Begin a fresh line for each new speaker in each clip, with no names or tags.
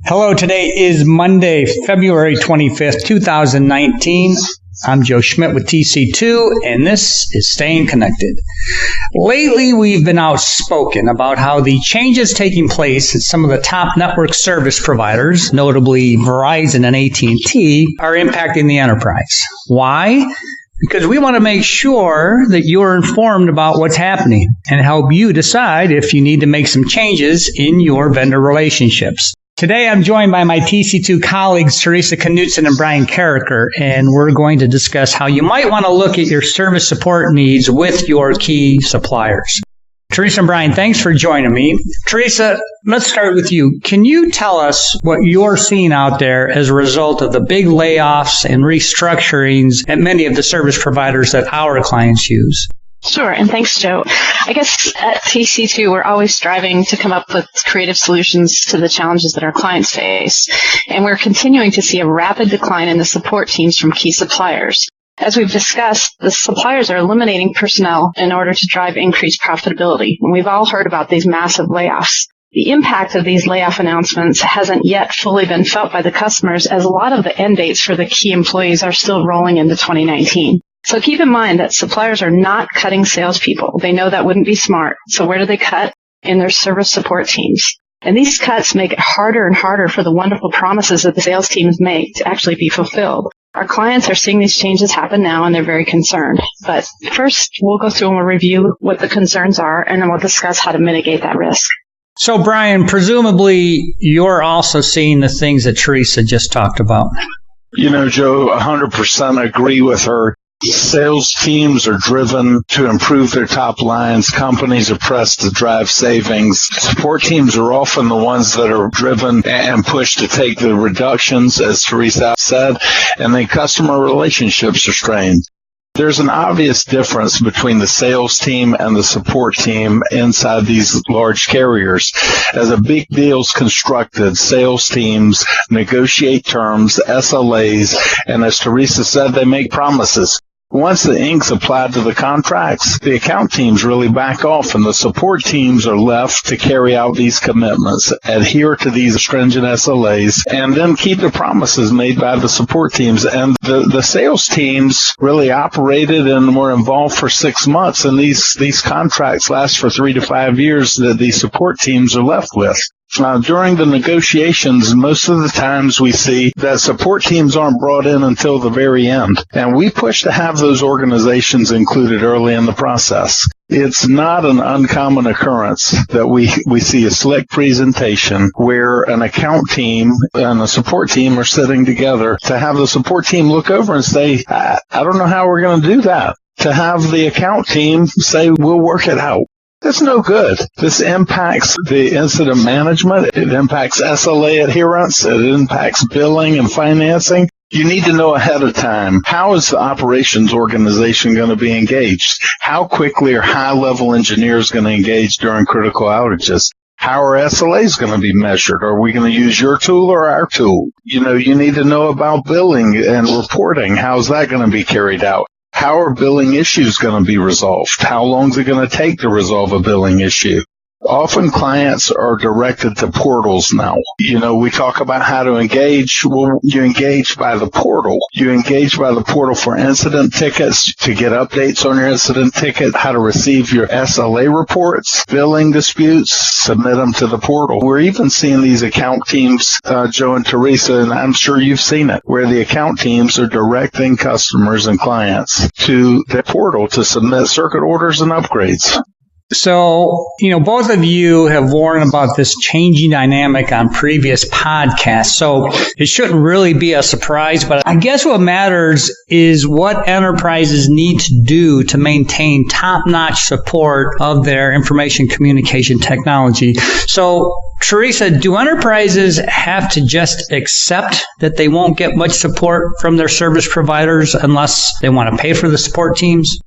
Hello, today is Monday, February 25th, 2019. I'm Joe Schmidt with TC2, and this is Staying Connected. Lately, we've been outspoken about how the changes taking place at some of the top network service providers, notably Verizon and AT&T, are impacting the enterprise. Why? Because we want to make sure that you're informed about what's happening and help you decide if you need to make some changes in your vendor relationships. Today, I'm joined by my TC2 colleagues, Theresa, Knutson, and Bryan Carriker, and we're going to discuss how you might want to look at your service support needs with your key suppliers. Theresa and Bryan, thanks for joining me. Theresa, let's start with you. Can you tell us what you're seeing out there as a result of the big layoffs and restructurings at many of the service providers that our clients use?
Sure, and thanks, Joe. I guess at TC2, we're always striving to come up with creative solutions to the challenges that our clients face, and we're continuing to see a rapid decline in the support teams from key suppliers. As we've discussed, the suppliers are eliminating personnel in order to drive increased profitability, and we've all heard about these massive layoffs. The impact of these layoff announcements hasn't yet fully been felt by the customers, as a lot of the end dates for the key employees are still rolling into 2019. So keep in mind that suppliers are not cutting salespeople. They know that wouldn't be smart. So where do they cut? In their service support teams. And these cuts make it harder and harder for the wonderful promises that the sales teams make to actually be fulfilled. Our clients are seeing these changes happen now, and they're very concerned. But first, we'll go through and we'll review what the concerns are, and then we'll discuss how to mitigate that risk.
So, Bryan, presumably you're also seeing the things that Theresa just talked about.
You know, Joe, 100% agree with her. Sales teams are driven to improve their top lines. Companies are pressed to drive savings. Support teams are often the ones that are driven and pushed to take the reductions, as Theresa said, and then customer relationships are strained. There's an obvious difference between the sales team and the support team inside these large carriers. As a big deal's constructed, sales teams negotiate terms, SLAs, and as Theresa said, they make promises. Once the ink's applied to the contracts, the account teams really back off, and the support teams are left to carry out these commitments, adhere to these stringent SLAs, and then keep the promises made by the support teams. And the sales teams really operated and were involved for 6 months, and these contracts last for 3 to 5 years that these support teams are left with. During the negotiations, most of the times we see that support teams aren't brought in until the very end, and we push to have those organizations included early in the process. It's not an uncommon occurrence that we see a slick presentation where an account team and a support team are sitting together to have the support team look over and say, I don't know how we're going to do that. To have the account team say, we'll work it out. That's no good. This impacts the incident management. It impacts SLA adherence. It impacts billing and financing. You need to know ahead of time, how is the operations organization going to be engaged? How quickly are high-level engineers going to engage during critical outages? How are SLAs going to be measured? Are we going to use your tool or our tool? You need to know about billing and reporting. How's that going to be carried out? How are billing issues going to be resolved? How long is it going to take to resolve a billing issue? Often clients are directed to portals now. We talk about how to engage. Well, you engage by the portal. You engage by the portal for incident tickets, to get updates on your incident ticket, how to receive your SLA reports, billing disputes, submit them to the portal. We're even seeing these account teams, Joe and Theresa, and I'm sure you've seen it, where the account teams are directing customers and clients to the portal to submit circuit orders and upgrades.
So, both of you have warned about this changing dynamic on previous podcasts, so it shouldn't really be a surprise, but I guess what matters is what enterprises need to do to maintain top-notch support of their information communication technology. So, Theresa, do enterprises have to just accept that they won't get much support from their service providers unless they want to pay for the support teams?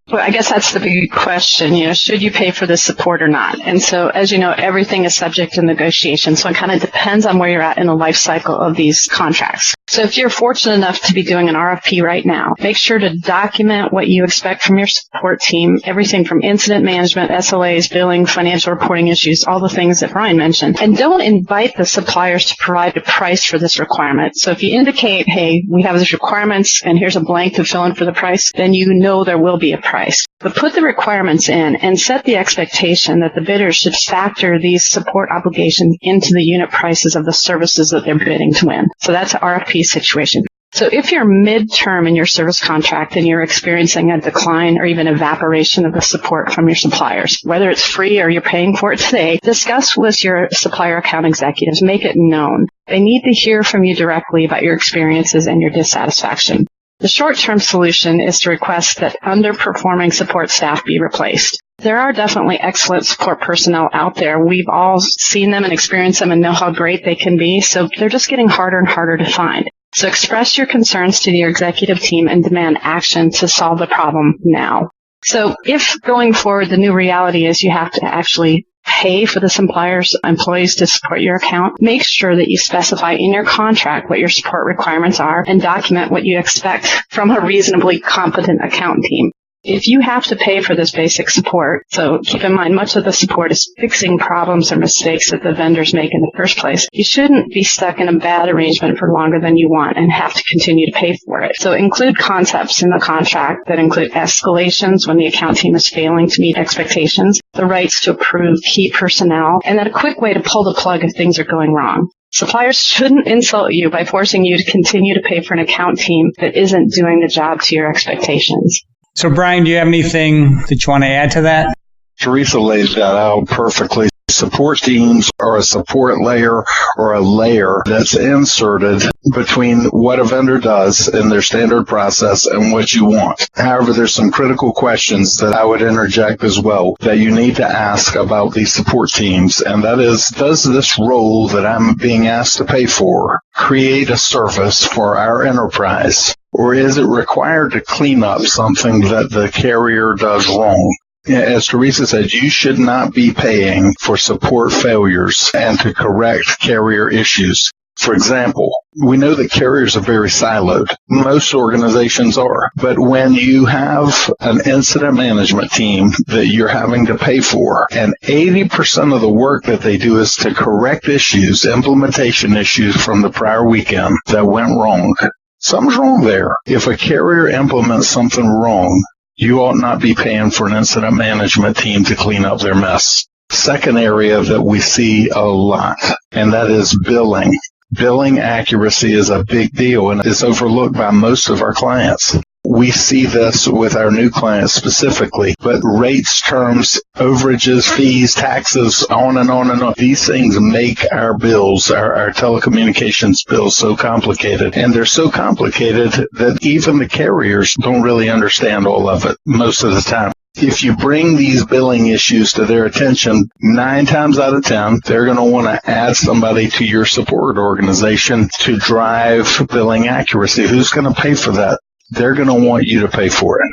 Well, I guess that's the big question, should you pay for this support or not? And so, as you know, everything is subject to negotiation, so it kind of depends on where you're at in the life cycle of these contracts. So if you're fortunate enough to be doing an RFP right now, make sure to document what you expect from your support team, everything from incident management, SLAs, billing, financial reporting issues, all the things that Bryan mentioned. And don't invite the suppliers to provide a price for this requirement. So if you indicate, hey, we have these requirements and here's a blank to fill in for the price, then you know there will be a price. But put the requirements in and set the expectation that the bidders should factor these support obligations into the unit prices of the services that they're bidding to win. So that's an RFP situation. So if you're midterm in your service contract and you're experiencing a decline or even evaporation of the support from your suppliers, whether it's free or you're paying for it today, discuss with your supplier account executives. Make it known. They need to hear from you directly about your experiences and your dissatisfaction. The short-term solution is to request that underperforming support staff be replaced. There are definitely excellent support personnel out there. We've all seen them and experienced them and know how great they can be, so they're just getting harder and harder to find. So express your concerns to your executive team and demand action to solve the problem now. So if going forward the new reality is you have to actually pay for the supplier's employees to support your account, make sure that you specify in your contract what your support requirements are and document what you expect from a reasonably competent account team. If you have to pay for this basic support, so keep in mind much of the support is fixing problems or mistakes that the vendors make in the first place, you shouldn't be stuck in a bad arrangement for longer than you want and have to continue to pay for it. So include concepts in the contract that include escalations when the account team is failing to meet expectations, the rights to approve key personnel, and then a quick way to pull the plug if things are going wrong. Suppliers shouldn't insult you by forcing you to continue to pay for an account team that isn't doing the job to your expectations.
So, Bryan, do you have anything that you want to add to that?
Theresa laid that out perfectly. Support teams are a support layer or a layer that's inserted between what a vendor does in their standard process and what you want. However, there's some critical questions that I would interject as well that you need to ask about these support teams, and that is, does this role that I'm being asked to pay for create a service for our enterprise? Or is it required to clean up something that the carrier does wrong? As Theresa said, you should not be paying for support failures and to correct carrier issues. For example, we know that carriers are very siloed. Most organizations are. But when you have an incident management team that you're having to pay for, and 80% of the work that they do is to correct issues, implementation issues from the prior weekend that went wrong, something's wrong there. If a carrier implements something wrong, you ought not be paying for an incident management team to clean up their mess. Second area that we see a lot, and that is billing. Billing accuracy is a big deal, and it's overlooked by most of our clients. We see this with our new clients specifically, but rates, terms, overages, fees, taxes, on and on and on. These things make our bills, our telecommunications bills, so complicated. And they're so complicated that even the carriers don't really understand all of it most of the time. If you bring these billing issues to their attention, 9 times out of 10, they're going to want to add somebody to your support organization to drive billing accuracy. Who's going to pay for that? They're going to want you to pay for it.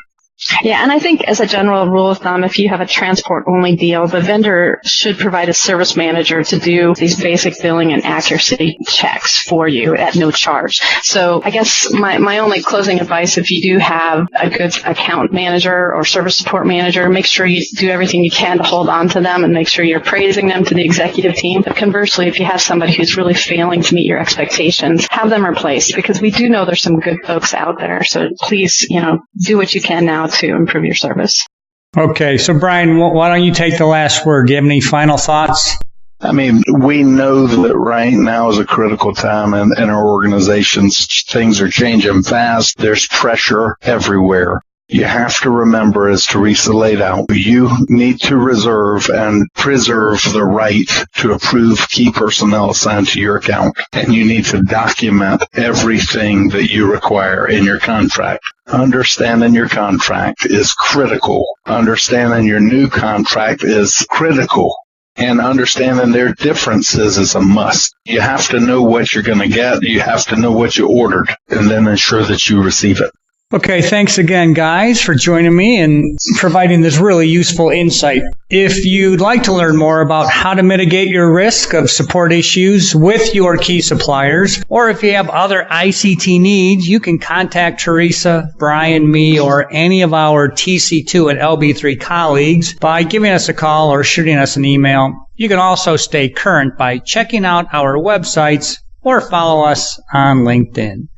Yeah, and I think as a general rule of thumb, if you have a transport-only deal, the vendor should provide a service manager to do these basic billing and accuracy checks for you at no charge. So I guess my only closing advice, if you do have a good account manager or service support manager, make sure you do everything you can to hold on to them and make sure you're praising them to the executive team. But conversely, if you have somebody who's really failing to meet your expectations, have them replaced, because we do know there's some good folks out there. So please, do what you can now to improve your service.
Okay, so Bryan, why don't you take the last word? Do you have any final thoughts?
I mean, we know that right now is a critical time in our organizations. Things are changing fast. There's pressure everywhere. You have to remember, as Theresa laid out, you need to reserve and preserve the right to approve key personnel assigned to your account. And you need to document everything that you require in your contract. Understanding your contract is critical. Understanding your new contract is critical. And understanding their differences is a must. You have to know what you're going to get. You have to know what you ordered, and then ensure that you receive it.
Okay, thanks again, guys, for joining me and providing this really useful insight. If you'd like to learn more about how to mitigate your risk of support issues with your key suppliers, or if you have other ICT needs, you can contact Theresa, Bryan, me, or any of our TC2 and LB3 colleagues by giving us a call or shooting us an email. You can also stay current by checking out our websites or follow us on LinkedIn.